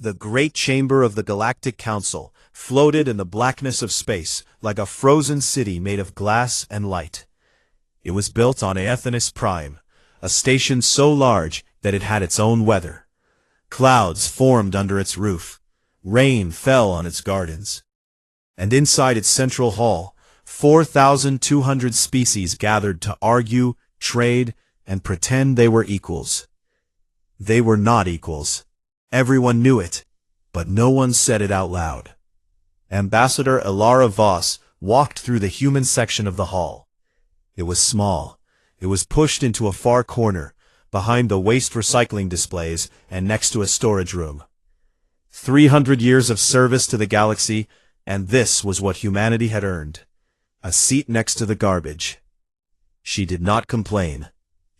The great chamber of the Galactic Council floated in the blackness of space like a frozen city made of glass and light. It was built on Aethanus Prime, a station so large that it had its own weather. Clouds formed under its roof. Rain fell on its gardens. And inside its central hall, 4,200 species gathered to argue, trade, and pretend they were equals. They were not equals. Everyone knew it, but no one said it out loud. Ambassador Ilara Voss walked through the human section of the hall. It was small. It was pushed into a far corner, behind the waste recycling displays and next to a storage room. 300 years of service to the galaxy, and this was what humanity had earned. A seat next to the garbage. She did not complain.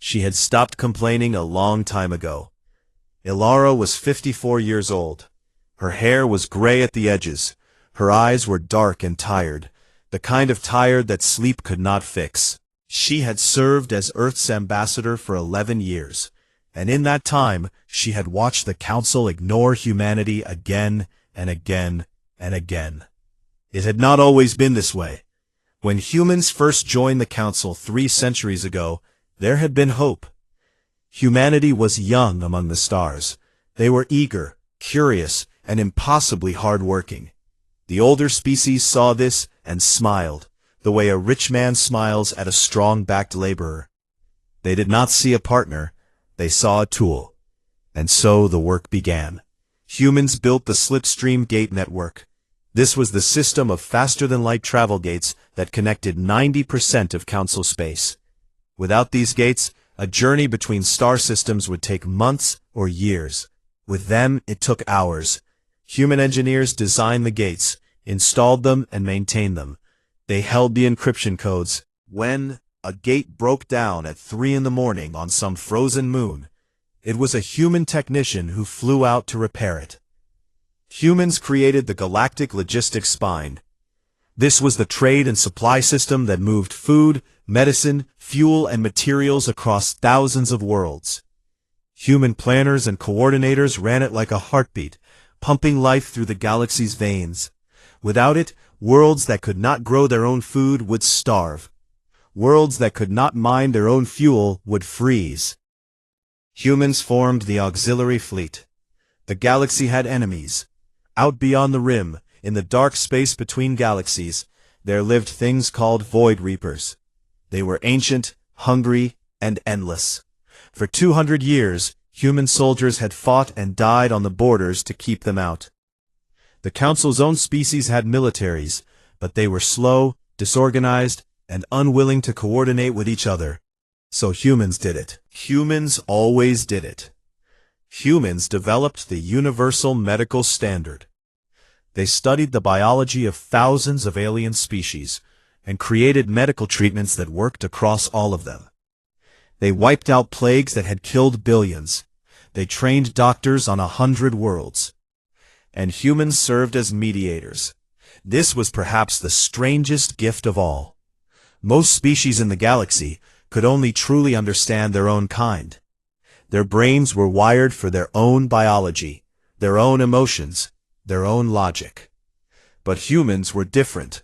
She had stopped complaining a long time ago. Ilara was 54 years old. Her hair was gray at the edges. Her eyes were dark and tired, the kind of tired that sleep could not fix. She had served as Earth's ambassador for 11 years, and in that time she had watched the Council ignore humanity again and again and again. It had not always been this way. When humans first joined the Council 3 centuries ago, there had been hope. Humanity was young among the stars. They were eager, curious, and impossibly hard-working. The older species saw this and smiled, the way a rich man smiles at a strong-backed laborer. They did not see a partner, they saw a tool. And so the work began. Humans built the Slipstream Gate Network. This was the system of faster-than-light travel gates that connected 90% of Council space. Without these gates, a journey between star systems would take months or years. With them, it took hours. Human engineers designed the gates, installed them, and maintained them. They held the encryption codes. When a gate broke down at 3 in the morning on some frozen moon, it was a human technician who flew out to repair it. Humans created the galactic logistics spine. This was the trade and supply system that moved food, medicine, fuel, and materials across thousands of worlds. Human planners and coordinators ran it like a heartbeat, pumping life through the galaxy's veins. Without it, worlds that could not grow their own food would starve. Worlds that could not mine their own fuel would freeze. Humans formed the auxiliary fleet. The galaxy had enemies. Out beyond the rim, in the dark space between galaxies, there lived things called Void Reapers. They were ancient, hungry, and endless. For 200 years, human soldiers had fought and died on the borders to keep them out. The Council's own species had militaries, but they were slow, disorganized, and unwilling to coordinate with each other. So humans did it. Humans always did it. Humans developed the universal medical standard. They studied the biology of thousands of alien species and created medical treatments that worked across all of them. They wiped out plagues that had killed billions. They trained doctors on 100 worlds. And humans served as mediators. This was perhaps the strangest gift of all. Most species in the galaxy could only truly understand their own kind. Their brains were wired for their own biology, their own emotions, their own logic. But humans were different.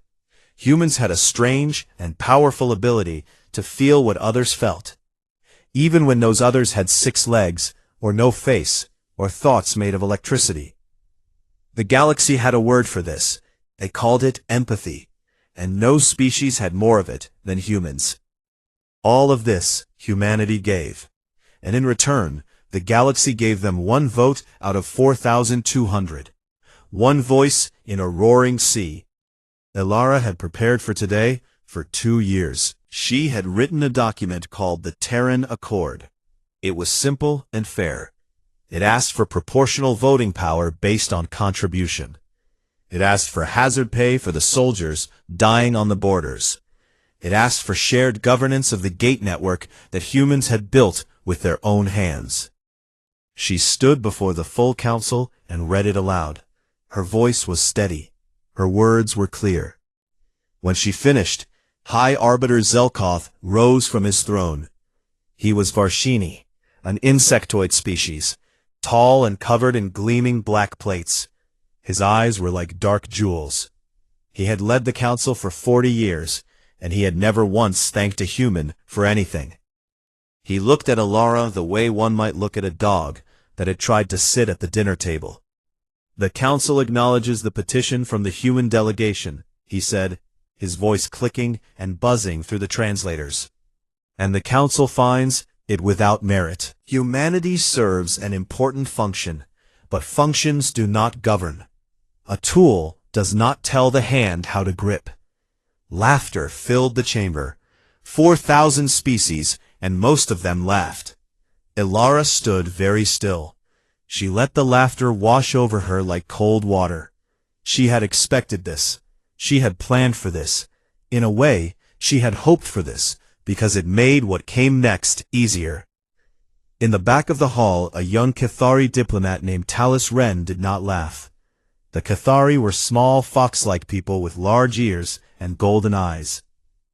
Humans had a strange and powerful ability to feel what others felt, even when those others had 6 legs, or no face, or thoughts made of electricity. The galaxy had a word for this. They called it empathy, and no species had more of it than humans. All of this humanity gave, and in return, the galaxy gave them 1 vote out of 4,200. 1 voice in a roaring sea. Ilara had prepared for today for 2 years. She had written a document called the Terran Accord. It was simple and fair. It asked for proportional voting power based on contribution. It asked for hazard pay for the soldiers dying on the borders. It asked for shared governance of the gate network that humans had built with their own hands. She stood before the full council and read it aloud. Her voice was steady. Her words were clear. When she finished, High Arbiter Zelkoth rose from his throne. He was Varshini, an insectoid species, tall and covered in gleaming black plates. His eyes were like dark jewels. He had led the council for 40 years, and he had never once thanked a human for anything. He looked at Alara the way one might look at a dog that had tried to sit at the dinner table. "The council acknowledges the petition from the human delegation," he said, his voice clicking and buzzing through the translators. "And the council finds it without merit. Humanity serves an important function, but functions do not govern. A tool does not tell the hand how to grip." Laughter filled the chamber. 4,000 species, and most of them laughed. Alara stood very still. She let the laughter wash over her like cold water. She had expected this. She had planned for this. In a way, she had hoped for this, because it made what came next easier. In the back of the hall, a young Cathari diplomat named Talus Wren did not laugh. The Cathari were small, fox-like people with large ears and golden eyes.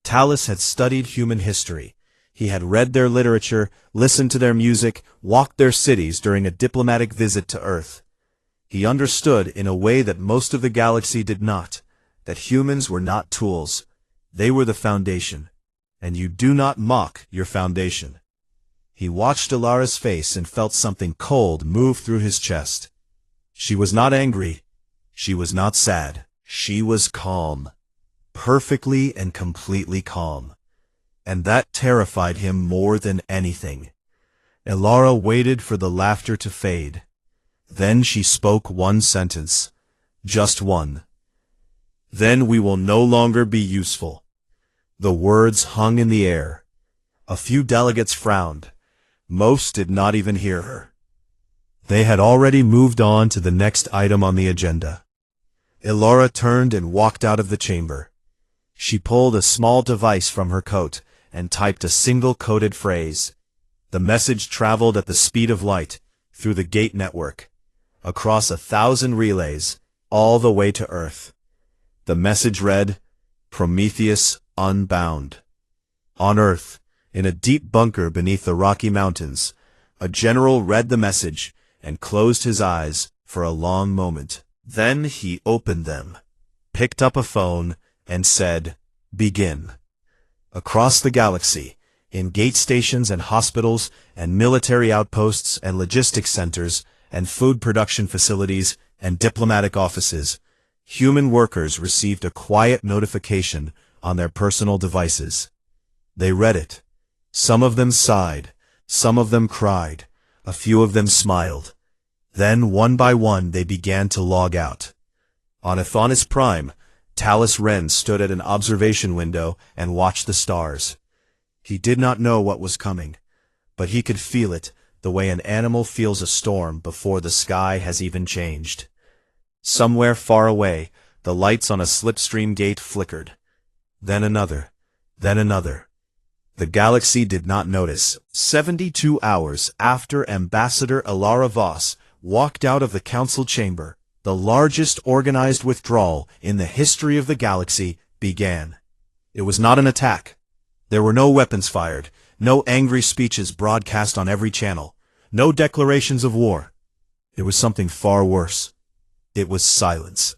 Talus had studied human history. He had read their literature, listened to their music, walked their cities during a diplomatic visit to Earth. He understood in a way that most of the galaxy did not, that humans were not tools. They were the foundation, and you do not mock your foundation. He watched Alara's face and felt something cold move through his chest. She was not angry. She was not sad. She was calm. Perfectly and completely calm. And that terrified him more than anything. Alara waited for the laughter to fade. Then she spoke one sentence. Just one. "Then we will no longer be useful." The words hung in the air. A few delegates frowned. Most did not even hear her. They had already moved on to the next item on the agenda. Alara turned and walked out of the chamber. She pulled a small device from her coat and typed a single coded phrase. The message traveled at the speed of light, through the gate network, across 1,000 relays, all the way to Earth. The message read, "Prometheus unbound." On Earth, in a deep bunker beneath the Rocky Mountains, a general read the message and closed his eyes for a long moment. Then he opened them, picked up a phone, and said, "Begin." Across the galaxy, in gate stations and hospitals and military outposts and logistics centers and food production facilities and diplomatic offices, human workers received a quiet notification on their personal devices. They read it. Some of them sighed, some of them cried, a few of them smiled. Then, one by one, they began to log out. On Athonis Prime, Talus Wren stood at an observation window and watched the stars. He did not know what was coming, but he could feel it, the way an animal feels a storm before the sky has even changed. Somewhere far away, the lights on a slipstream gate flickered. Then another. Then another. The galaxy did not notice. 72 hours after Ambassador Alara Voss walked out of the council chamber, the largest organized withdrawal in the history of the galaxy began. It was not an attack. There were no weapons fired, no angry speeches broadcast on every channel, no declarations of war. It was something far worse. It was silence.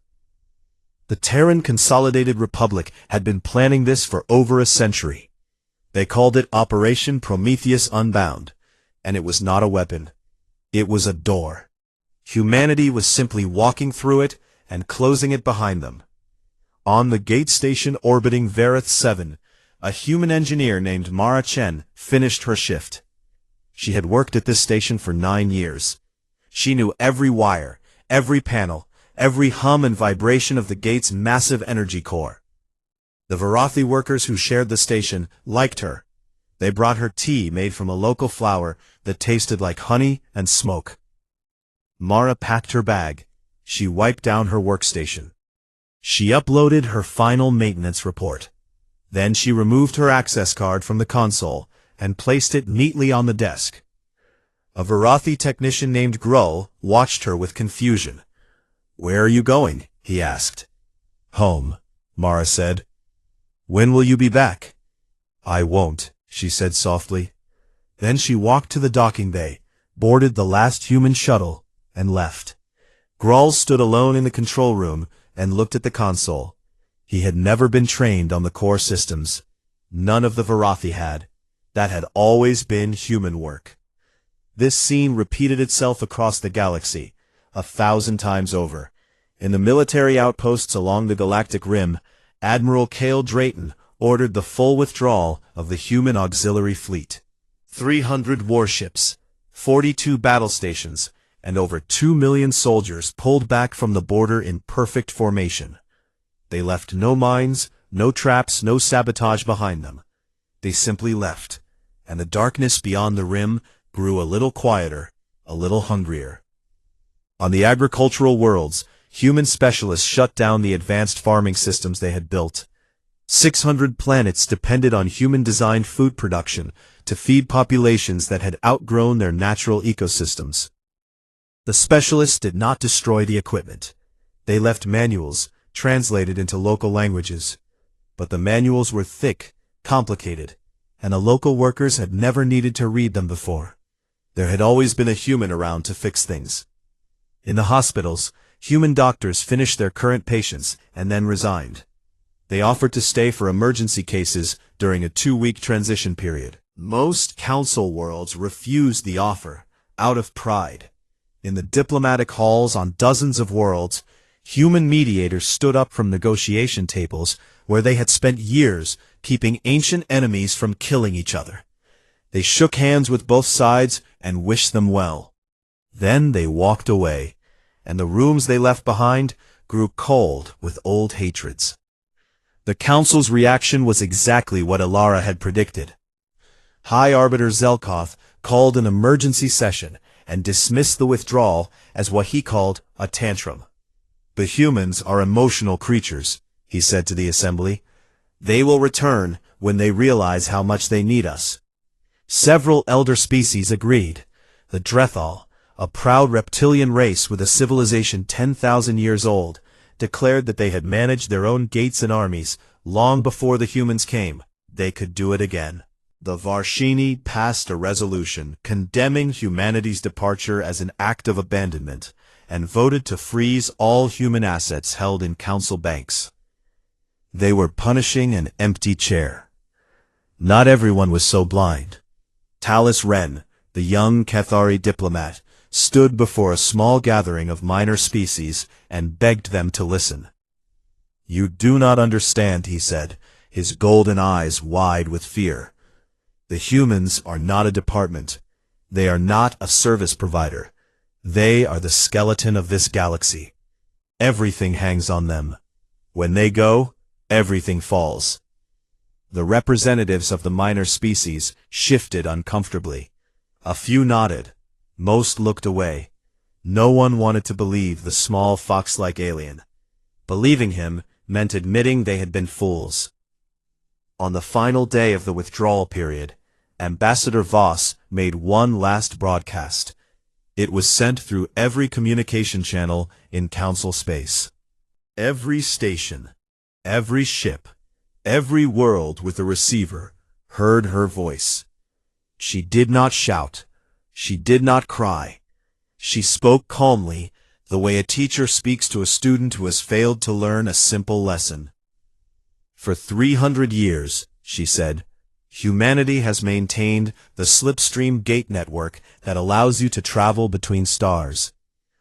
The Terran Consolidated Republic had been planning this for over a century. They called it Operation Prometheus Unbound, and it was not a weapon. It was a door. Humanity was simply walking through it and closing it behind them. On the gate station orbiting Vareth 7, a human engineer named Mara Chen finished her shift. She had worked at this station for 9 years. She knew every wire, every panel, every hum and vibration of the gate's massive energy core. The Varathi workers who shared the station liked her. They brought her tea made from a local flower that tasted like honey and smoke. Mara packed her bag. She wiped down her workstation. She uploaded her final maintenance report. Then she removed her access card from the console and placed it neatly on the desk. A Varathi technician named Grull watched her with confusion. "Where are you going?" he asked. "Home," Mara said. "When will you be back?" "I won't," she said softly. Then she walked to the docking bay, boarded the last human shuttle, and left. Grawl stood alone in the control room and looked at the console. He had never been trained on the core systems. None of the Varathi had. That had always been human work. This scene repeated itself across the galaxy, 1,000 times over. In the military outposts along the galactic rim, Admiral Cale Drayton ordered the full withdrawal of the human auxiliary fleet. 300 warships, 42 battle stations, and over 2 million soldiers pulled back from the border in perfect formation. They left no mines, no traps, no sabotage behind them. They simply left, and the darkness beyond the rim grew a little quieter, a little hungrier. On the agricultural worlds, human specialists shut down the advanced farming systems they had built. 600 planets depended on human-designed food production to feed populations that had outgrown their natural ecosystems. The specialists did not destroy the equipment. They left manuals, translated into local languages. But the manuals were thick, complicated, and the local workers had never needed to read them before. There had always been a human around to fix things. In the hospitals, human doctors finished their current patients and then resigned. They offered to stay for emergency cases during a 2-week transition period. Most council worlds refused the offer, out of pride. In the diplomatic halls on dozens of worlds, human mediators stood up from negotiation tables where they had spent years keeping ancient enemies from killing each other. They shook hands with both sides and wished them well. Then they walked away, and the rooms they left behind grew cold with old hatreds. The Council's reaction was exactly what Alara had predicted. High Arbiter Zelkoth called an emergency session and dismissed the withdrawal as what he called a tantrum. "The humans are emotional creatures," he said to the assembly. "They will return when they realize how much they need us." Several elder species agreed. The Drethal, a proud reptilian race with a civilization 10,000 years old, declared that they had managed their own gates and armies long before the humans came. They could do it again. The Varshini passed a resolution condemning humanity's departure as an act of abandonment, and voted to freeze all human assets held in council banks. They were punishing an empty chair. Not everyone was so blind. Talus Ren, the young Cathari diplomat, stood before a small gathering of minor species and begged them to listen. "You do not understand," he said, his golden eyes wide with fear. "The humans are not a department. They are not a service provider. They are the skeleton of this galaxy. Everything hangs on them. When they go, everything falls." The representatives of the minor species shifted uncomfortably. A few nodded. Most looked away. No one wanted to believe the small fox-like alien. Believing him meant admitting they had been fools. On the final day of the withdrawal period, Ambassador Voss made one last broadcast. It was sent through every communication channel in Council space. Every station, every ship, every world with a receiver heard her voice. She did not shout. She did not cry. She spoke calmly, the way a teacher speaks to a student who has failed to learn a simple lesson. "For 300 years," she said, "humanity has maintained the slipstream gate network that allows you to travel between stars.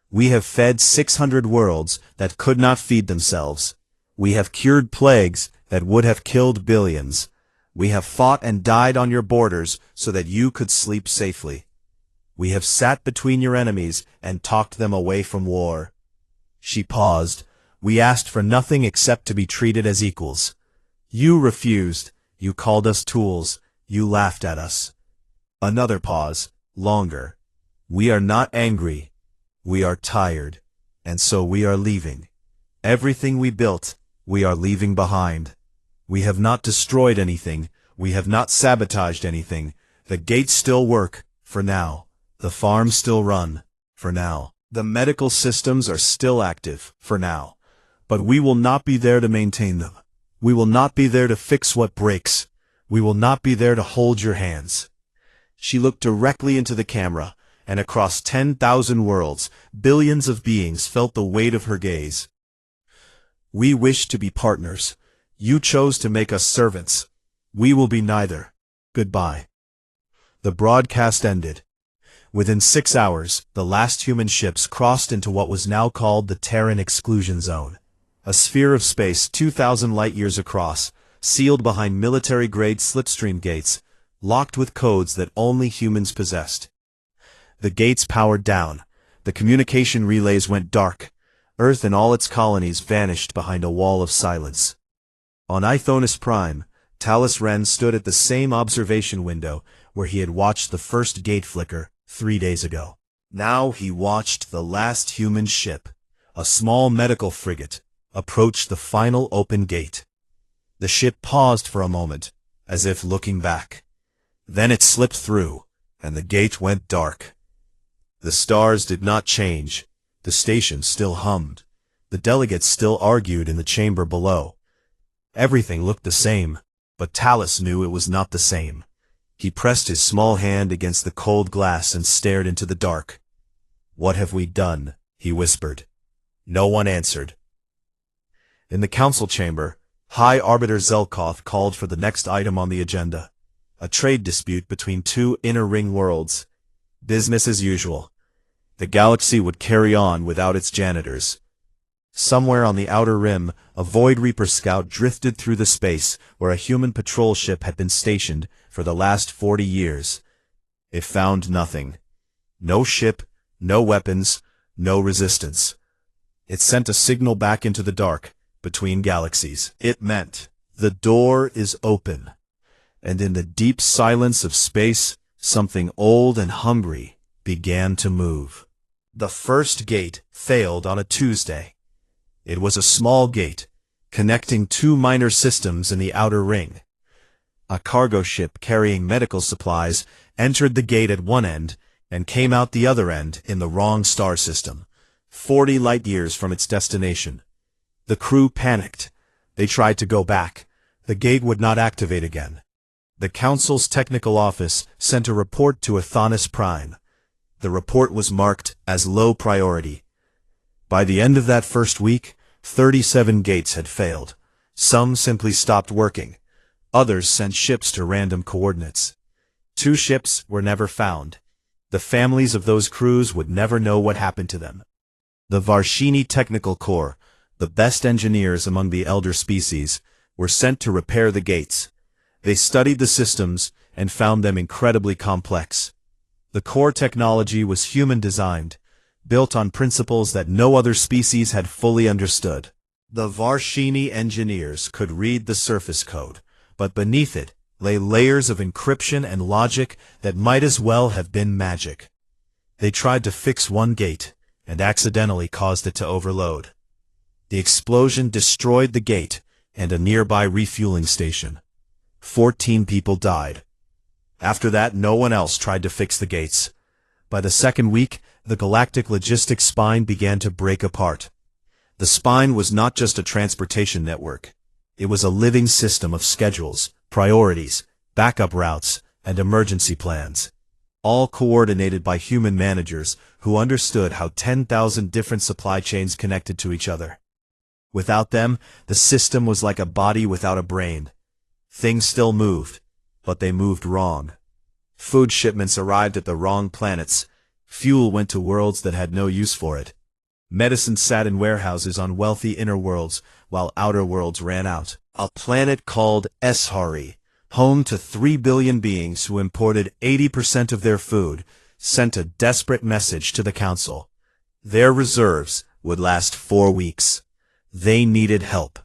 We have fed 600 worlds that could not feed themselves. We have cured plagues that would have killed billions. We have fought and died on your borders so that you could sleep safely. We have sat between your enemies and talked them away from war." She paused. "We asked for nothing except to be treated as equals. You refused. You called us tools. You laughed at us." Another pause, longer. "We are not angry. We are tired. And so we are leaving. Everything we built, we are leaving behind. We have not destroyed anything. We have not sabotaged anything. The gates still work, for now. The farms still run, for now. The medical systems are still active, for now. But we will not be there to maintain them. We will not be there to fix what breaks. We will not be there to hold your hands." She looked directly into the camera, and across 10,000 worlds, billions of beings felt the weight of her gaze. "We wish to be partners. You chose to make us servants. We will be neither. Goodbye." The broadcast ended. Within 6 hours, the last human ships crossed into what was now called the Terran Exclusion Zone, a sphere of space 2,000 light-years across, sealed behind military-grade slipstream gates, locked with codes that only humans possessed. The gates powered down. The communication relays went dark. Earth and all its colonies vanished behind a wall of silence. On Ithonus Prime, Talus Ren stood at the same observation window where he had watched the first gate flicker 3 days ago. Now he watched the last human ship, a small medical frigate, approach the final open gate. The ship paused for a moment, as if looking back. Then it slipped through, and the gate went dark. The stars did not change. The station still hummed. The delegates still argued in the chamber below. Everything looked the same, but Talus knew it was not the same. He pressed his small hand against the cold glass and stared into the dark. "What have we done?" he whispered. No one answered. In the council chamber, High Arbiter Zelkoth called for the next item on the agenda, a trade dispute between two inner ring worlds. Business as usual. The galaxy would carry on without its janitors. Somewhere on the outer rim, a Void Reaper scout drifted through the space where a human patrol ship had been stationed for the last 40 years. It found nothing. No ship, no weapons, no resistance. It sent a signal back into the dark, between galaxies. It meant, the door is open. And in the deep silence of space, something old and hungry began to move. The first gate failed on a Tuesday. It was a small gate, connecting two minor systems in the outer ring. A cargo ship carrying medical supplies entered the gate at one end and came out the other end in the wrong star system, 40 light-years from its destination. The crew panicked. They tried to go back. The gate would not activate again. The Council's technical office sent a report to Ithonus Prime. The report was marked as low priority. By the end of that first week, 37 gates had failed. Some simply stopped working. Others sent ships to random coordinates. 2 ships were never found. The families of those crews would never know what happened to them. The Varshini Technical Corps, the best engineers among the elder species, were sent to repair the gates. They studied the systems and found them incredibly complex. The core technology was human-designed, built on principles that no other species had fully understood. The Varshini engineers could read the surface code, but beneath it lay layers of encryption and logic that might as well have been magic. They tried to fix one gate, and accidentally caused it to overload. The explosion destroyed the gate and a nearby refueling station. 14 people died. After that, no one else tried to fix the gates. By the second week, the galactic logistics spine began to break apart. The spine was not just a transportation network. It was a living system of schedules, priorities, backup routes, and emergency plans, all coordinated by human managers who understood how 10,000 different supply chains connected to each other. Without them, the system was like a body without a brain. Things still moved, but they moved wrong. Food shipments arrived at the wrong planets. Fuel went to worlds that had no use for it. Medicine sat in warehouses on wealthy inner worlds, while outer worlds ran out. A planet called Eshari, home to 3 billion beings who imported 80% of their food, sent a desperate message to the Council. Their reserves would last 4 weeks. They needed help.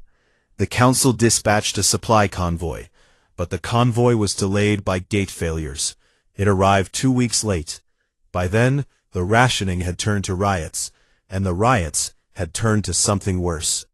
The Council dispatched a supply convoy, but the convoy was delayed by gate failures. It arrived 2 weeks late. By then, the rationing had turned to riots, and the riots had turned to something worse.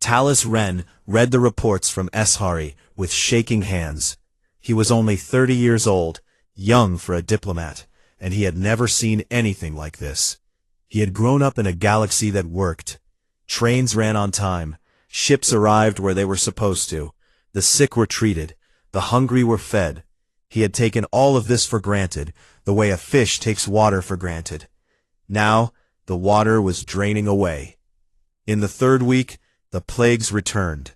Talus Ren read the reports from Eshari with shaking hands. He was only 30 years old, young for a diplomat, and he had never seen anything like this. He had grown up in a galaxy that worked. Trains ran on time. Ships arrived where they were supposed to. The sick were treated. The hungry were fed. He had taken all of this for granted, the way a fish takes water for granted. Now, the water was draining away. In the third week, the plagues returned.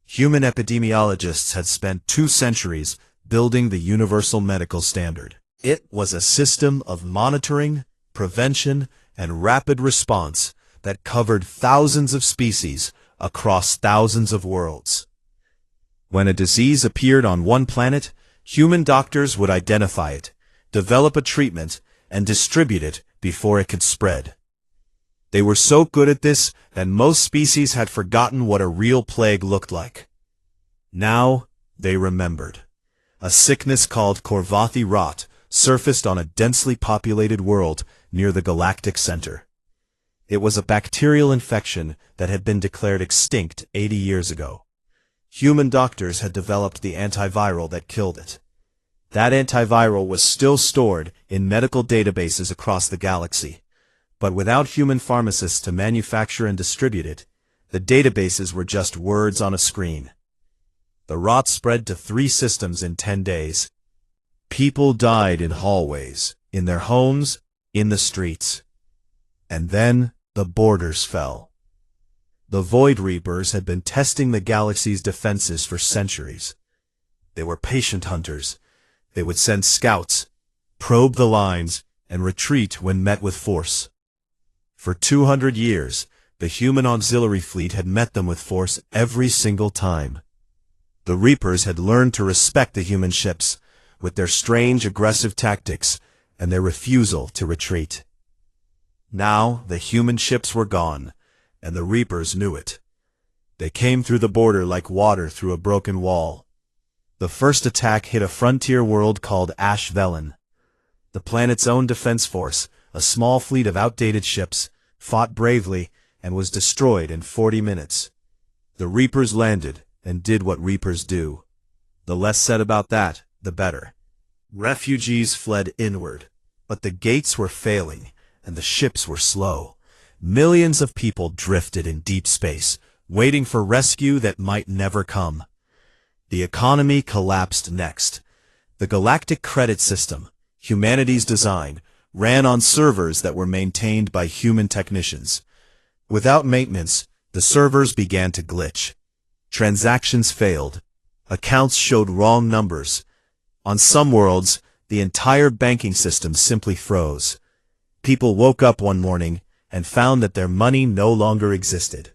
Human epidemiologists had spent 2 centuries building the universal medical standard. It was a system of monitoring, prevention, and rapid response that covered thousands of species across thousands of worlds. When a disease appeared on one planet, human doctors would identify it, develop a treatment, and distribute it before it could spread. They were so good at this that most species had forgotten what a real plague looked like. Now, they remembered. A sickness called Corvathi rot surfaced on a densely populated world near the galactic center. It was a bacterial infection that had been declared extinct 80 years ago. Human doctors had developed the antiviral that killed it. That antiviral was still stored in medical databases across the galaxy. But without human pharmacists to manufacture and distribute it, the databases were just words on a screen. The rot spread to 3 systems in 10 days. People died in hallways, in their homes, in the streets. And then the borders fell. The Void Reapers had been testing the galaxy's defenses for centuries. They were patient hunters. They would send scouts, probe the lines, and retreat when met with force. For 200 years, the human auxiliary fleet had met them with force every single time. The Reapers had learned to respect the human ships, with their strange aggressive tactics and their refusal to retreat. Now the human ships were gone, and the Reapers knew it. They came through the border like water through a broken wall. The first attack hit a frontier world called Ash Velen. The planet's own defense force, a small fleet of outdated ships, fought bravely and was destroyed in 40 minutes. The Reapers landed and did what Reapers do. The less said about that, the better. Refugees fled inward, but the gates were failing and the ships were slow. Millions of people drifted in deep space, waiting for rescue that might never come. The economy collapsed next. The galactic credit system, humanity's design, ran on servers that were maintained by human technicians. Without maintenance, the servers began to glitch. Transactions failed. Accounts showed wrong numbers. On some worlds, the entire banking system simply froze. People woke up one morning and found that their money no longer existed.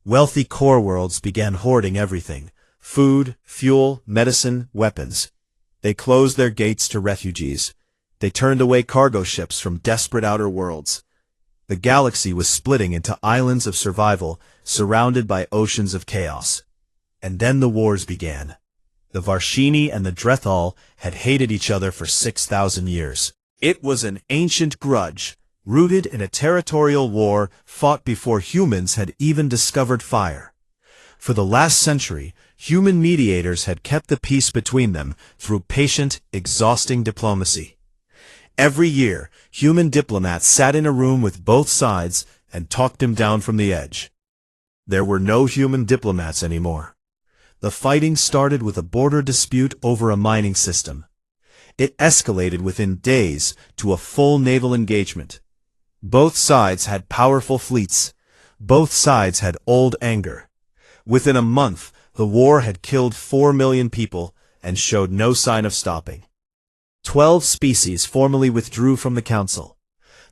Wealthy core worlds began hoarding everything: food, fuel, medicine, weapons. They closed their gates to refugees. They turned away cargo ships from desperate outer worlds. The galaxy was splitting into islands of survival, surrounded by oceans of chaos. And then the wars began. The Varshini and the Drethal had hated each other for 6,000 years. It was an ancient grudge, rooted in a territorial war fought before humans had even discovered fire. For the last century, human mediators had kept the peace between them through patient, exhausting diplomacy. Every year, human diplomats sat in a room with both sides and talked him down from the edge. There were no human diplomats anymore. The fighting started with a border dispute over a mining system. It escalated within days to a full naval engagement. Both sides had powerful fleets. Both sides had old anger. Within a month, the war had killed 4 million people and showed no sign of stopping. 12 species formally withdrew from the Council.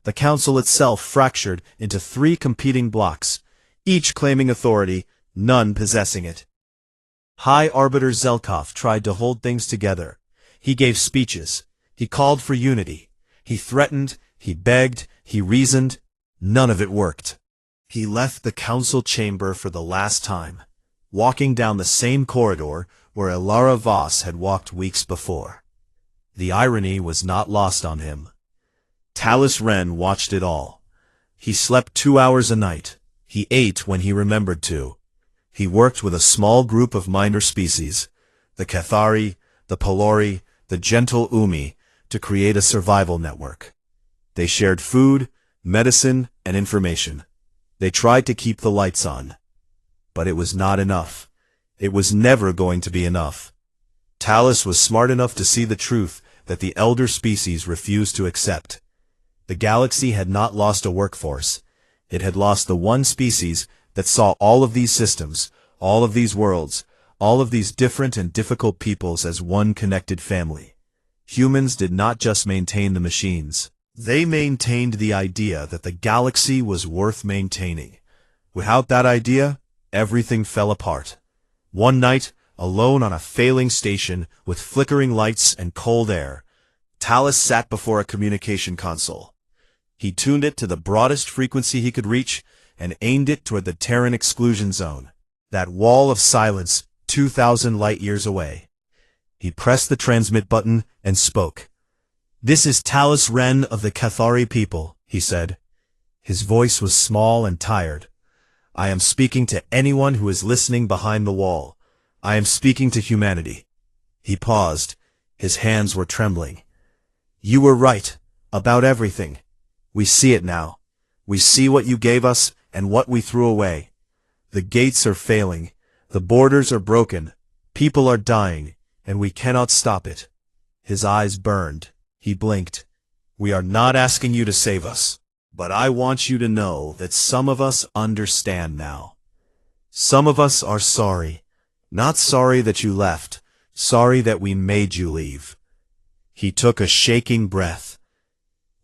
The Council itself fractured into 3 competing blocks, each claiming authority, none possessing it. High Arbiter Zelkov tried to hold things together. He gave speeches. He called for unity. He threatened. He begged. He reasoned. None of it worked. He left the council chamber for the last time, walking down the same corridor where Elara Voss had walked weeks before. The irony was not lost on him. Talus Ren watched it all. He slept 2 hours a night. He ate when he remembered to. He worked with a small group of minor species, the Cathari, the Pelori, the gentle Umi, to create a survival network. They shared food, medicine, and information. They tried to keep the lights on. But it was not enough. It was never going to be enough. Talus was smart enough to see the truth that the elder species refused to accept. The galaxy had not lost a workforce. It had lost the one species that saw all of these systems, all of these worlds, all of these different and difficult peoples as one connected family. Humans did not just maintain the machines. They maintained the idea that the galaxy was worth maintaining. Without that idea, everything fell apart. One night, alone on a failing station with flickering lights and cold air, Talus sat before a communication console. He tuned it to the broadest frequency he could reach and aimed it toward the Terran exclusion zone, that wall of silence 2,000 light-years away. He pressed the transmit button and spoke. "This is Talus Wren of the Cathari people," he said. His voice was small and tired. "I am speaking to anyone who is listening behind the wall. I am speaking to humanity." He paused. His hands were trembling. "You were right, about everything. We see it now. We see what you gave us and what we threw away. The gates are failing. The borders are broken. People are dying, and we cannot stop it." His eyes burned. He blinked. "We are not asking you to save us, but I want you to know that some of us understand now. Some of us are sorry. Not sorry that you left, sorry that we made you leave." He took a shaking breath.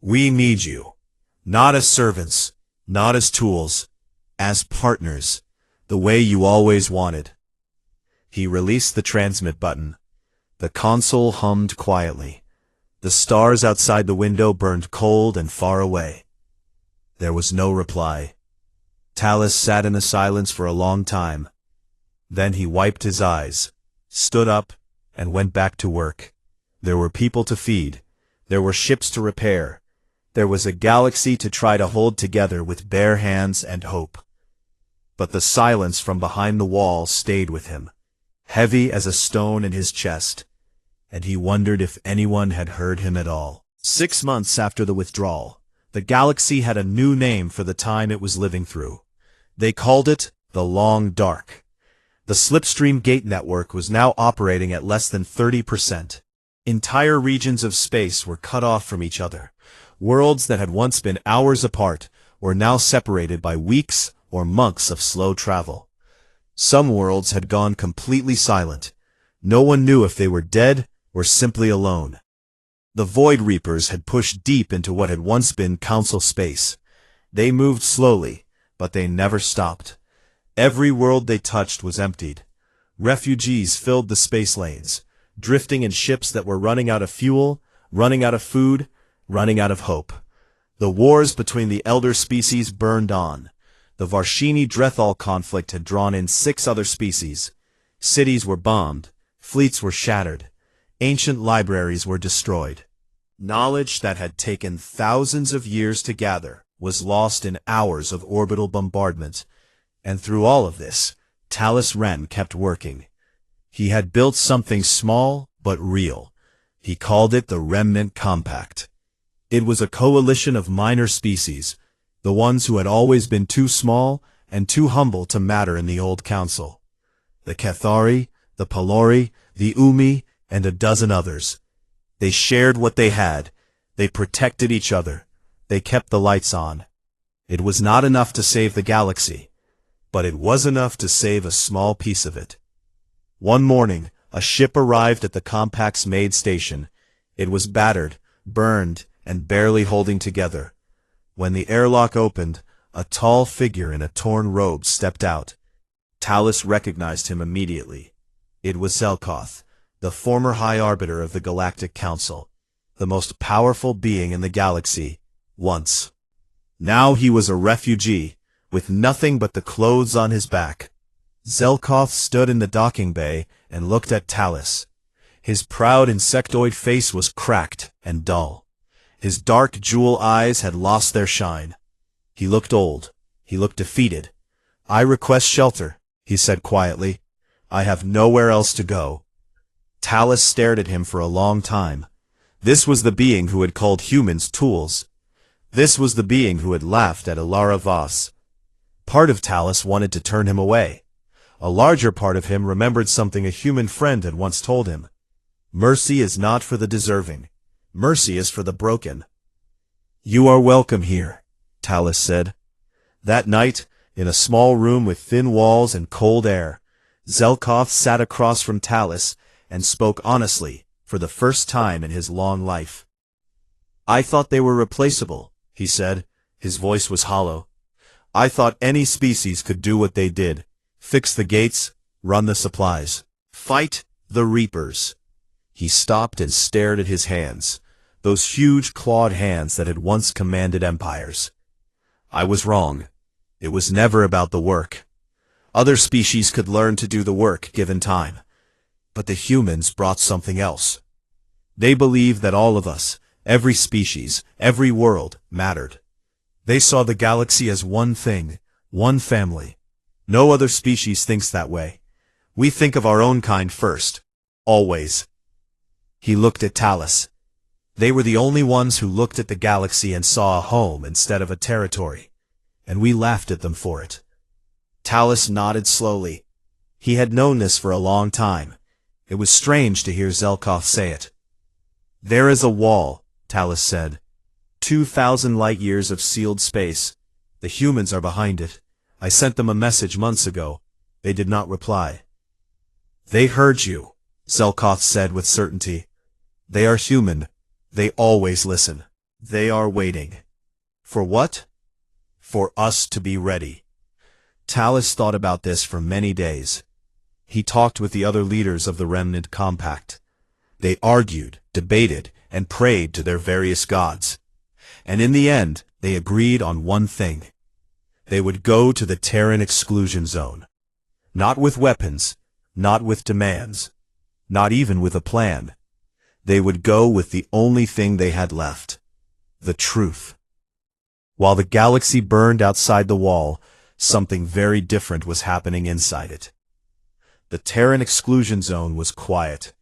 "We need you. Not as servants, not as tools, as partners, the way you always wanted." He released the transmit button. The console hummed quietly. The stars outside the window burned cold and far away. There was no reply. Talus sat in the silence for a long time. Then he wiped his eyes, stood up, and went back to work. There were people to feed. There were ships to repair. There was a galaxy to try to hold together with bare hands and hope. But the silence from behind the wall stayed with him, heavy as a stone in his chest, and he wondered if anyone had heard him at all. 6 months after the withdrawal, the galaxy had a new name for the time it was living through. They called it the Long Dark. The Slipstream Gate network was now operating at less than 30%. Entire regions of space were cut off from each other. Worlds that had once been hours apart were now separated by weeks or months of slow travel. Some worlds had gone completely silent. No one knew if they were dead or simply alone. The Void Reapers had pushed deep into what had once been Council space. They moved slowly, but they never stopped. Every world they touched was emptied. Refugees filled the space lanes, drifting in ships that were running out of fuel, running out of food, running out of hope. The wars between the elder species burned on. The Varshini-Drethal conflict had drawn in 6 other species. Cities were bombed. Fleets were shattered. Ancient libraries were destroyed. Knowledge that had taken thousands of years to gather was lost in hours of orbital bombardment. And through all of this, Talus Wren kept working. He had built something small but real. He called it the Remnant Compact. It was a coalition of minor species, the ones who had always been too small and too humble to matter in the old council. The Cathari, the Pelori, the Umi, and a dozen others. They shared what they had. They protected each other. They kept the lights on. It was not enough to save the galaxy, but it was enough to save a small piece of it. One morning, a ship arrived at the Compact's maid station. It was battered, burned, and barely holding together. When the airlock opened, a tall figure in a torn robe stepped out. Talus recognized him immediately. It was Zelkoth, the former High Arbiter of the Galactic Council, the most powerful being in the galaxy, once. Now he was a refugee, with nothing but the clothes on his back. Zelkoth stood in the docking bay and looked at Talus. His proud insectoid face was cracked and dull. His dark jewel eyes had lost their shine. He looked old. He looked defeated. "I request shelter," he said quietly. "I have nowhere else to go." Talus stared at him for a long time. This was the being who had called humans tools. This was the being who had laughed at Ilara Voss. Part of Talus wanted to turn him away. A larger part of him remembered something a human friend had once told him. Mercy is not for the deserving. Mercy is for the broken. You are welcome here, Talus said. That night, in a small room with thin walls and cold air, Zelkoth sat across from Talus and spoke honestly for the first time in his long life. I thought they were replaceable, he said. His voice was hollow. I thought any species could do what they did. Fix the gates, run the supplies, fight the Reapers. He stopped and stared at his hands, those huge clawed hands that had once commanded empires. I was wrong. It was never about the work. Other species could learn to do the work given time. But the humans brought something else. They believed that all of us, every species, every world, mattered. They saw the galaxy as one thing, one family. No other species thinks that way. We think of our own kind first. Always. He looked at Talus. They were the only ones who looked at the galaxy and saw a home instead of a territory. And we laughed at them for it. Talus nodded slowly. He had known this for a long time. It was strange to hear Zelkoth say it. There is a wall, Talus said. 2,000 light-years of sealed space. The humans are behind it. I sent them a message months ago. They did not reply. They heard you, Zelkoth said with certainty. They are human. They always listen. They are waiting. For what? For us to be ready. Talus thought about this for many days. He talked with the other leaders of the Remnant Compact. They argued, debated, and prayed to their various gods. And in the end, they agreed on one thing. They would go to the Terran exclusion zone. Not with weapons, not with demands, not even with a plan. They would go with the only thing they had left, the truth. While the galaxy burned outside the wall, something very different was happening inside it. The Terran exclusion zone was quiet.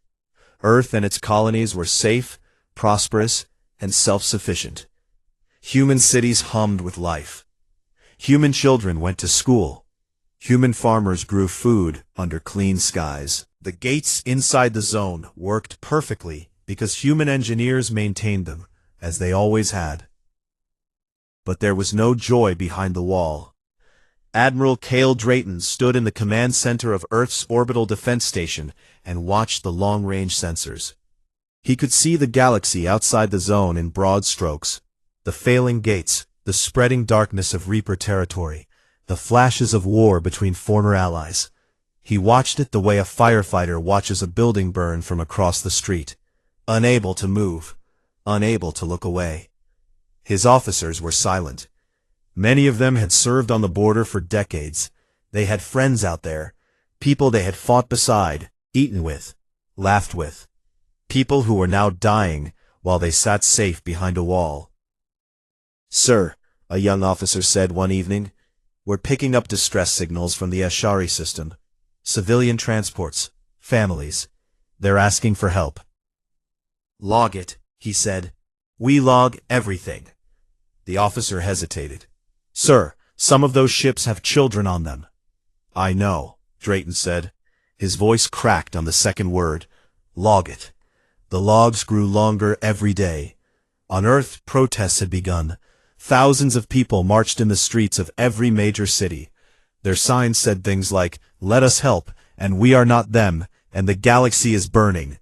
Earth and its colonies were safe, prosperous, and self-sufficient. Human cities hummed with life. Human children went to school. Human farmers grew food under clean skies. The gates inside the zone worked perfectly because human engineers maintained them, as they always had. But there was no joy behind the wall. Admiral Cale Drayton stood in the command center of Earth's orbital defense station and watched the long-range sensors. He could see the galaxy outside the zone in broad strokes. The failing gates, the spreading darkness of Reaper territory, the flashes of war between former allies. He watched it the way a firefighter watches a building burn from across the street, unable to move, unable to look away. His officers were silent. Many of them had served on the border for decades. They had friends out there, people they had fought beside, eaten with, laughed with. People who were now dying while they sat safe behind a wall. Sir, a young officer said one evening, we're picking up distress signals from the Ashari system. Civilian transports, families. They're asking for help. Log it, he said. We log everything. The officer hesitated. Sir, some of those ships have children on them. I know, Drayton said. His voice cracked on the second word. Log it. The logs grew longer every day. On Earth, protests had begun. Thousands of people marched in the streets of every major city. Their signs said things like, let us help, and we are not them, and the galaxy is burning.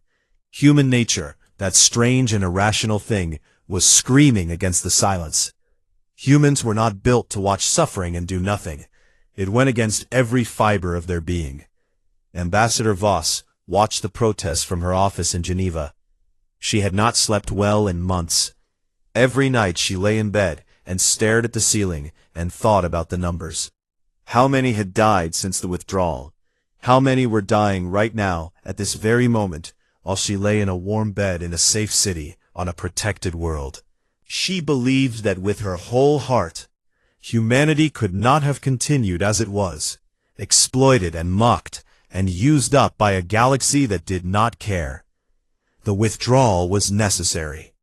Human nature, that strange and irrational thing, was screaming against the silence. Humans were not built to watch suffering and do nothing. It went against every fiber of their being. Ambassador Voss watched the protests from her office in Geneva. She had not slept well in months. Every night she lay in bed and stared at the ceiling and thought about the numbers. How many had died since the withdrawal? How many were dying right now, at this very moment, while she lay in a warm bed in a safe city on a protected world? She believed that with her whole heart, humanity could not have continued as it was, exploited and mocked and used up by a galaxy that did not care. The withdrawal was necessary.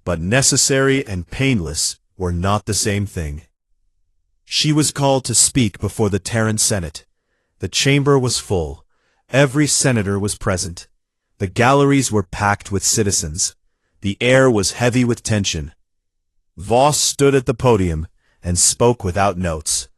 But necessary and painless were not the same thing. She was called to speak before the Terran Senate. The chamber was full. Every senator was present. The galleries were packed with citizens. The air was heavy with tension. Voss stood at the podium and spoke without notes.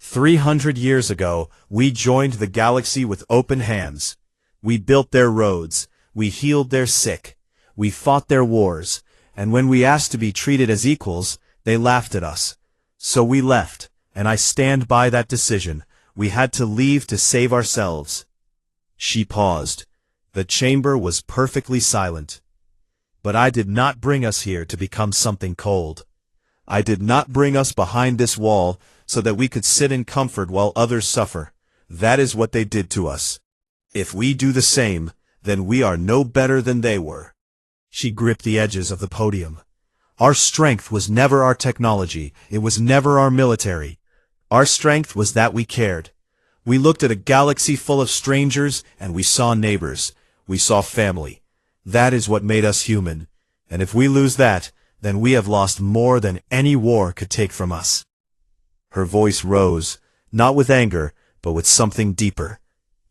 300 years ago, we joined the galaxy with open hands. We built their roads, we healed their sick, we fought their wars, and when we asked to be treated as equals, they laughed at us. So we left, and I stand by that decision. We had to leave to save ourselves. She paused. The chamber was perfectly silent. But I did not bring us here to become something cold. I did not bring us behind this wall so that we could sit in comfort while others suffer. That is what they did to us. If we do the same, then we are no better than they were. She gripped the edges of the podium. Our strength was never our technology. It was never our military. Our strength was that we cared. We looked at a galaxy full of strangers, and we saw neighbors. We saw family. That is what made us human. And if we lose that, then we have lost more than any war could take from us. Her voice rose, not with anger, but with something deeper.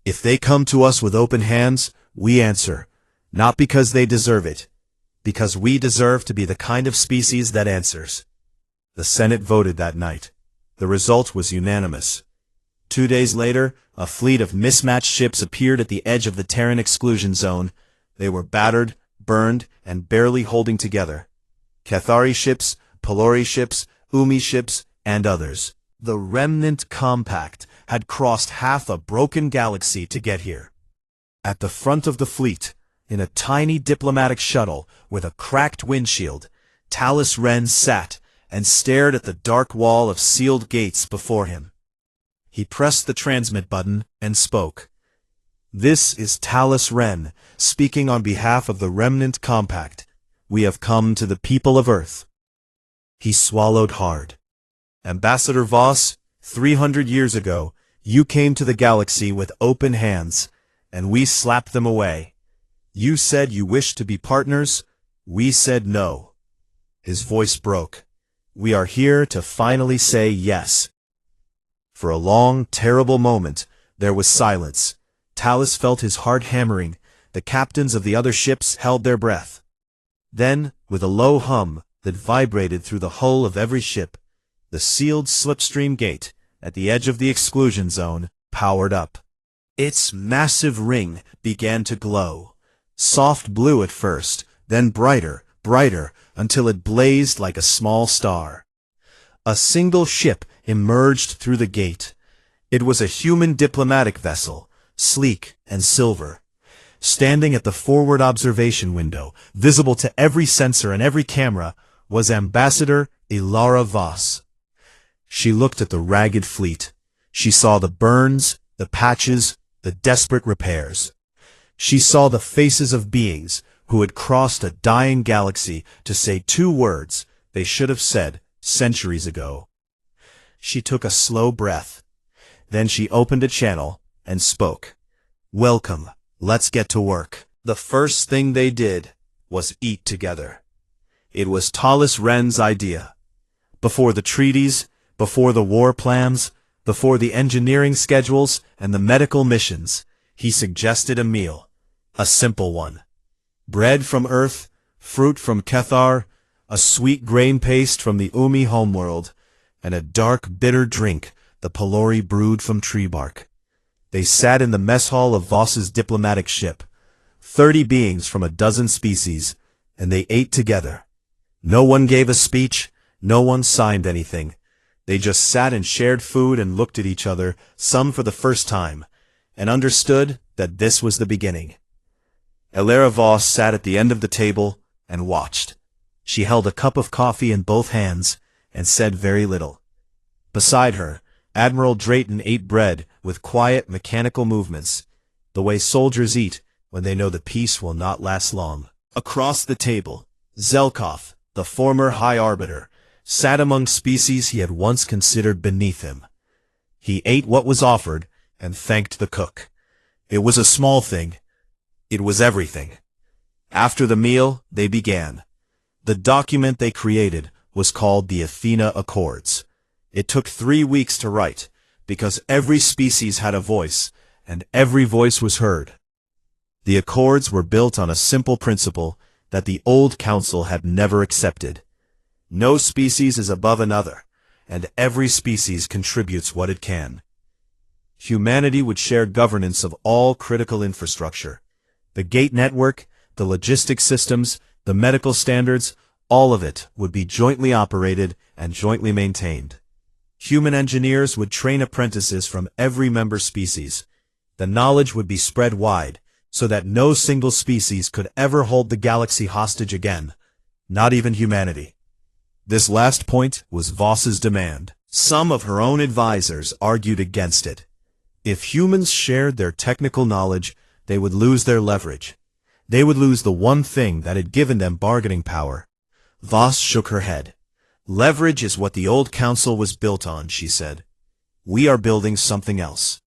If they come to us with open hands, we answer, not because they deserve it, because we deserve to be the kind of species that answers. The Senate voted that night. The result was unanimous. 2 days later, a fleet of mismatched ships appeared at the edge of the Terran exclusion zone. They were battered, burned, and barely holding together. Cathari ships, Pelori ships, Umi ships, and others. The remnant compact had crossed half a broken galaxy to get here. At the front of the fleet, in a tiny diplomatic shuttle with a cracked windshield, Talus Ren sat and stared at the dark wall of sealed gates before him. He pressed the transmit button and spoke. This is Talus Ren, speaking on behalf of the Remnant Compact. We have come to the people of Earth. He swallowed hard. Ambassador Voss, 300 years ago, you came to the galaxy with open hands, and we slapped them away. You said you wished to be partners. We said no. His voice broke. We are here to finally say yes. For a long, terrible moment, there was silence. Talus felt his heart hammering. The captains of the other ships held their breath. Then, with a low hum that vibrated through the hull of every ship, the sealed slipstream gate at the edge of the exclusion zone powered up. Its massive ring began to glow. Soft blue at first, then brighter, brighter, until it blazed like a small star. A single ship emerged through the gate. It was a human diplomatic vessel, sleek and silver. Standing at the forward observation window, visible to every sensor and every camera, was Ambassador Ilara Voss. She looked at the ragged fleet. She saw the burns, the patches, the desperate repairs. She saw the faces of beings who had crossed a dying galaxy to say 2 words they should have said centuries ago. She took a slow breath. Then she opened a channel and spoke. Welcome. Let's get to work. The first thing they did was eat together. It was Talus Ren's idea. Before the treaties, before the war plans, before the engineering schedules and the medical missions, he suggested a meal. A simple one. Bread from Earth, fruit from Kethar, a sweet grain paste from the Umi homeworld, and a dark, bitter drink the Pelori brewed from tree bark. They sat in the mess hall of Voss's diplomatic ship, 30 beings from a dozen species, and they ate together. No one gave a speech, no one signed anything. They just sat and shared food and looked at each other, some for the first time, and understood that this was the beginning. Ilara Voss sat at the end of the table and watched. She held a cup of coffee in both hands and said very little. Beside her, Admiral Drayton ate bread with quiet, mechanical movements, the way soldiers eat when they know the peace will not last long. Across the table, Zelkov, the former High Arbiter, sat among species he had once considered beneath him. He ate what was offered and thanked the cook. It was a small thing. It was everything. After the meal, they began. The document they created was called the Athena Accords. It took 3 weeks to write, because every species had a voice, and every voice was heard. The Accords were built on a simple principle that the old council had never accepted. No species is above another, and every species contributes what it can. Humanity would share governance of all critical infrastructure. The gate network, the logistics systems, the medical standards, all of it would be jointly operated and jointly maintained. Human engineers would train apprentices from every member species. The knowledge would be spread wide, so that no single species could ever hold the galaxy hostage again, not even humanity. This last point was Voss's demand. Some of her own advisors argued against it. If humans shared their technical knowledge, they would lose their leverage. They would lose the one thing that had given them bargaining power. Voss shook her head. Leverage is what the old council was built on, she said. We are building something else.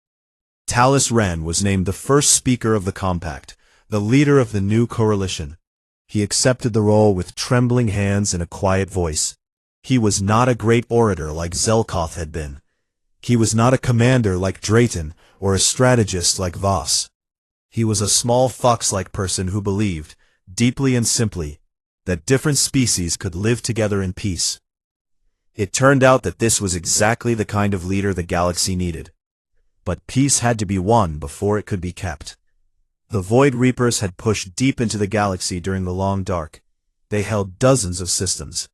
Talus Ren was named the first speaker of the compact, the leader of the new coalition. He accepted the role with trembling hands and a quiet voice. He was not a great orator like Zelkoth had been. He was not a commander like Drayton or a strategist like Voss. He was a small fox-like person who believed, deeply and simply, that different species could live together in peace. It turned out that this was exactly the kind of leader the galaxy needed. But peace had to be won before it could be kept. The Void Reapers had pushed deep into the galaxy during the Long Dark. They held dozens of systems.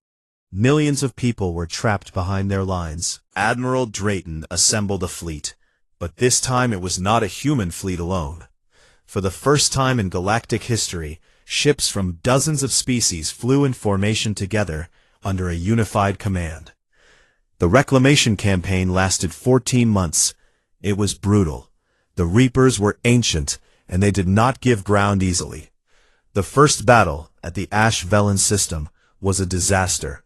Millions of people were trapped behind their lines. Admiral Drayton assembled a fleet, but this time it was not a human fleet alone. For the first time in galactic history, ships from dozens of species flew in formation together under a unified command. The reclamation campaign lasted 14 months. It was brutal. The Reapers were ancient, and they did not give ground easily. The first battle at the Ash Velen system was a disaster.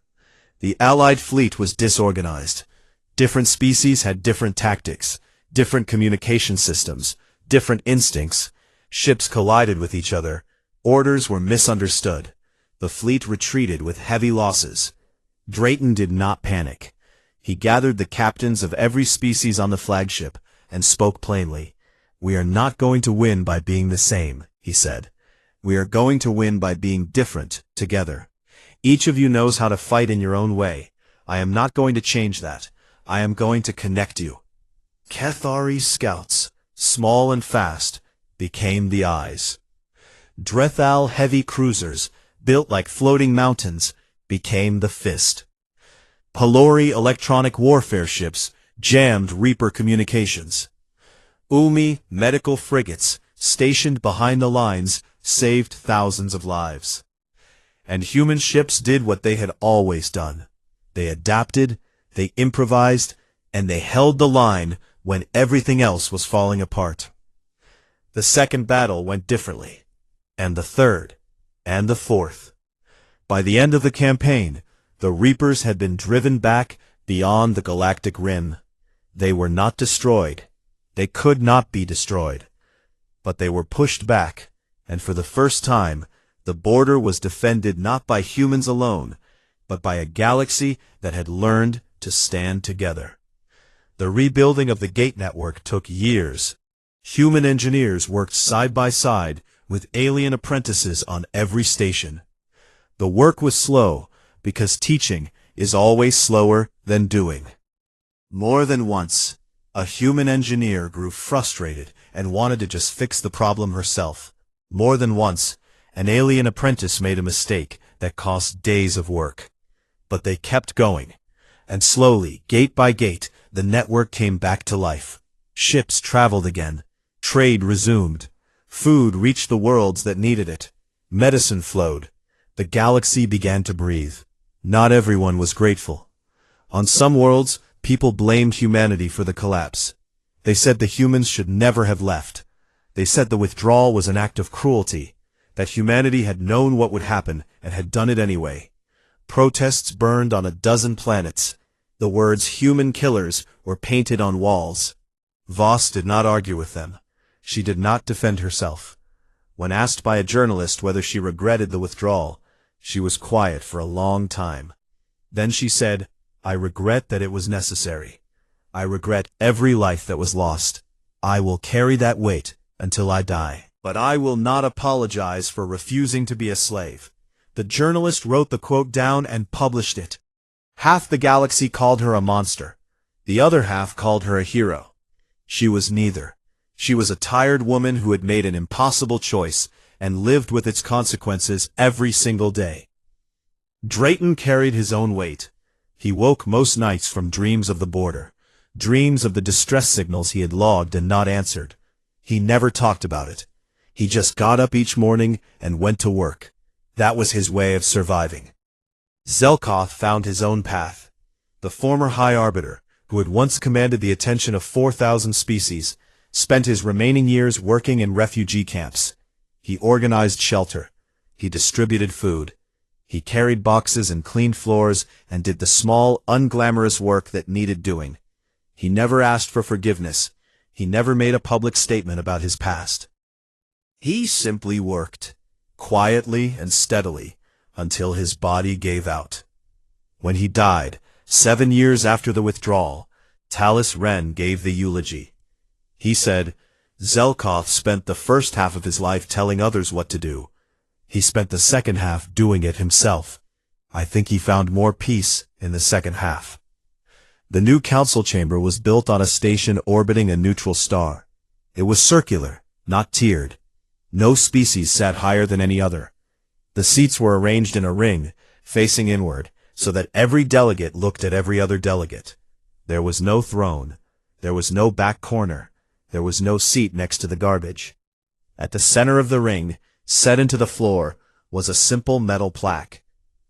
The Allied fleet was disorganized. Different species had different tactics, different communication systems, different instincts. Ships collided with each other. Orders were misunderstood. The fleet retreated with heavy losses. Drayton did not panic. He gathered the captains of every species on the flagship and spoke plainly. We are not going to win by being the same, he said. We are going to win by being different, together. Each of you knows how to fight in your own way. I am not going to change that. I am going to connect you. Cathari's scouts, small and fast, became the eyes. Drethal heavy cruisers, built like floating mountains, became the fist. Pelori electronic warfare ships jammed Reaper communications. Umi medical frigates, stationed behind the lines, saved thousands of lives. And human ships did what they had always done. They adapted, they improvised, and they held the line when everything else was falling apart. The second battle went differently, and the third, and the fourth. By the end of the campaign, the Reapers had been driven back beyond the galactic rim. They were not destroyed. They could not be destroyed. But they were pushed back, and for the first time, the border was defended not by humans alone, but by a galaxy that had learned to stand together. The rebuilding of the gate network took years. Human engineers worked side by side with alien apprentices on every station. The work was slow, because teaching is always slower than doing. More than once, a human engineer grew frustrated and wanted to just fix the problem herself. More than once, an alien apprentice made a mistake that cost days of work. But they kept going, and slowly, gate by gate, the network came back to life. Ships traveled again. Trade resumed. Food reached the worlds that needed it. Medicine flowed. The galaxy began to breathe. Not everyone was grateful. On some worlds, people blamed humanity for the collapse. They said the humans should never have left. They said the withdrawal was an act of cruelty, that humanity had known what would happen and had done it anyway. Protests burned on a dozen planets. The words "human killers" were painted on walls. Voss did not argue with them. She did not defend herself. When asked by a journalist whether she regretted the withdrawal, she was quiet for a long time. Then she said, "I regret that it was necessary. I regret every life that was lost. I will carry that weight until I die." But I will not apologize for refusing to be a slave. The journalist wrote the quote down and published it. Half the galaxy called her a monster. The other half called her a hero. She was neither. She was a tired woman who had made an impossible choice and lived with its consequences every single day. Drayton carried his own weight. He woke most nights from dreams of the border, dreams of the distress signals he had logged and not answered. He never talked about it. He just got up each morning and went to work. That was his way of surviving. Zelkoth found his own path. The former High Arbiter, who had once commanded the attention of 4,000 species, spent his remaining years working in refugee camps. He organized shelter. He distributed food. He carried boxes and cleaned floors and did the small, unglamorous work that needed doing. He never asked for forgiveness. He never made a public statement about his past. He simply worked, quietly and steadily, until his body gave out. When he died, 7 years after the withdrawal, Talus Ren gave the eulogy. He said, Zelkoth spent the first half of his life telling others what to do. He spent the second half doing it himself. I think he found more peace in the second half. The new council chamber was built on a station orbiting a neutral star. It was circular, not tiered. No species sat higher than any other. The seats were arranged in a ring, facing inward, so that every delegate looked at every other delegate. There was no throne. There was no back corner. There was no seat next to the garbage. At the center of the ring, set into the floor, was a simple metal plaque.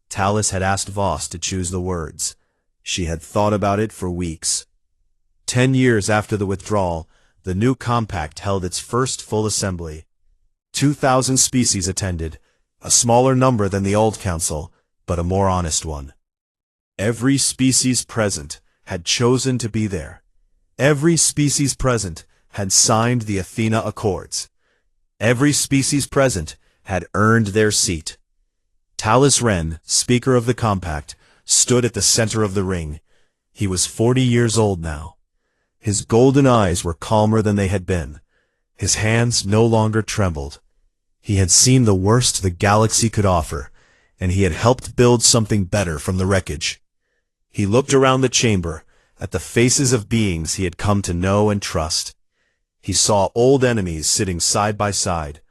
Talus had asked Voss to choose the words. She had thought about it for weeks. 10 years after the withdrawal, the new compact held its first full assembly. 2,000 species attended, a smaller number than the old council, but a more honest one. Every species present had chosen to be there. Every species present had signed the Athena Accords. Every species present had earned their seat. Talus Ren, Speaker of the Compact, stood at the center of the ring. He was 40 years old now. His golden eyes were calmer than they had been. His hands no longer trembled. He had seen the worst the galaxy could offer, and he had helped build something better from the wreckage. He looked around the chamber, at the faces of beings he had come to know and trust. He saw old enemies sitting side by side.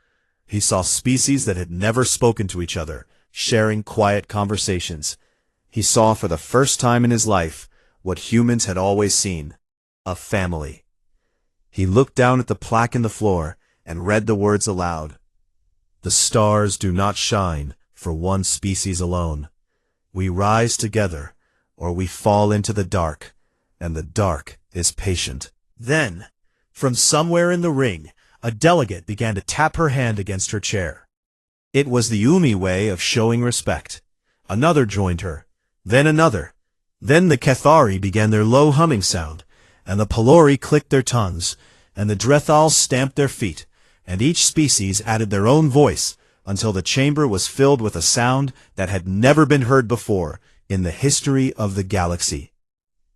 He saw species that had never spoken to each other, sharing quiet conversations. He saw for the first time in his life what humans had always seen, a family. He looked down at the plaque in the floor and read the words aloud. The stars do not shine for one species alone. We rise together, or we fall into the dark, and the dark is patient. Then, from somewhere in the ring, a delegate began to tap her hand against her chair. It was the Umi way of showing respect. Another joined her, then another. Then the Kethari began their low humming sound, and the Pelori clicked their tongues, and the Drethals stamped their feet, and each species added their own voice, until the chamber was filled with a sound that had never been heard before in the history of the galaxy.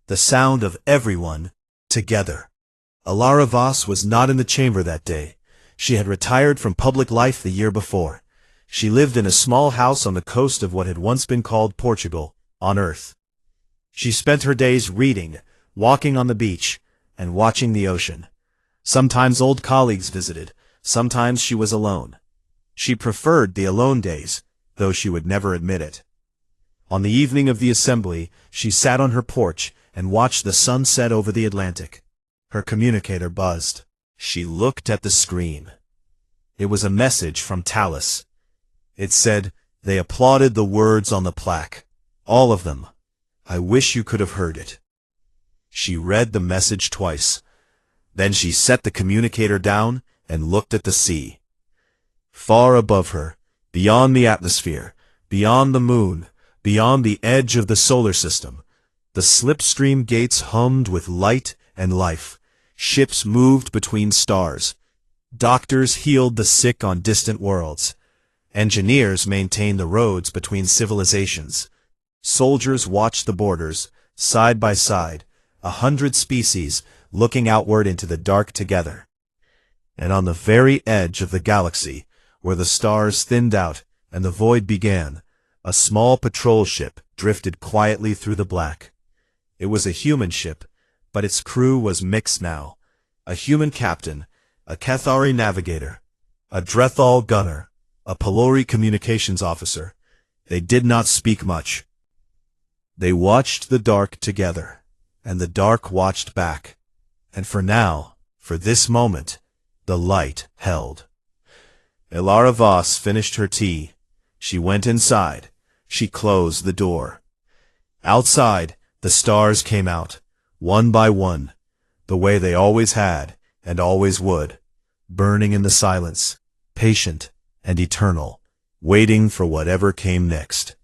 The sound of everyone together. Alara Voss was not in the chamber that day. She had retired from public life the year before. She lived in a small house on the coast of what had once been called Portugal, on Earth. She spent her days reading, walking on the beach, and watching the ocean. Sometimes old colleagues visited, sometimes she was alone. She preferred the alone days, though she would never admit it. On the evening of the assembly, she sat on her porch and watched the sun set over the Atlantic. Her communicator buzzed. She looked at the screen. It was a message from Talus. It said, "They applauded the words on the plaque. All of them. I wish you could have heard it." She read the message twice. Then she set the communicator down and looked at the sea. Far above her, beyond the atmosphere, beyond the moon, beyond the edge of the solar system, the slipstream gates hummed with light and life. Ships moved between stars. Doctors healed the sick on distant worlds. Engineers maintained the roads between civilizations. Soldiers watched the borders, side by side, 100 species looking outward into the dark together. And on the very edge of the galaxy, where the stars thinned out and the void began, a small patrol ship drifted quietly through the black. It was a human ship, but its crew was mixed now. A human captain, a Cathari navigator, a Drethal gunner, a Pelori communications officer. They did not speak much. They watched the dark together, and the dark watched back. And for now, for this moment, the light held. Elara Voss finished her tea. She went inside. She closed the door. Outside, the stars came out, one by one, the way they always had and always would, burning in the silence, patient and eternal, waiting for whatever came next.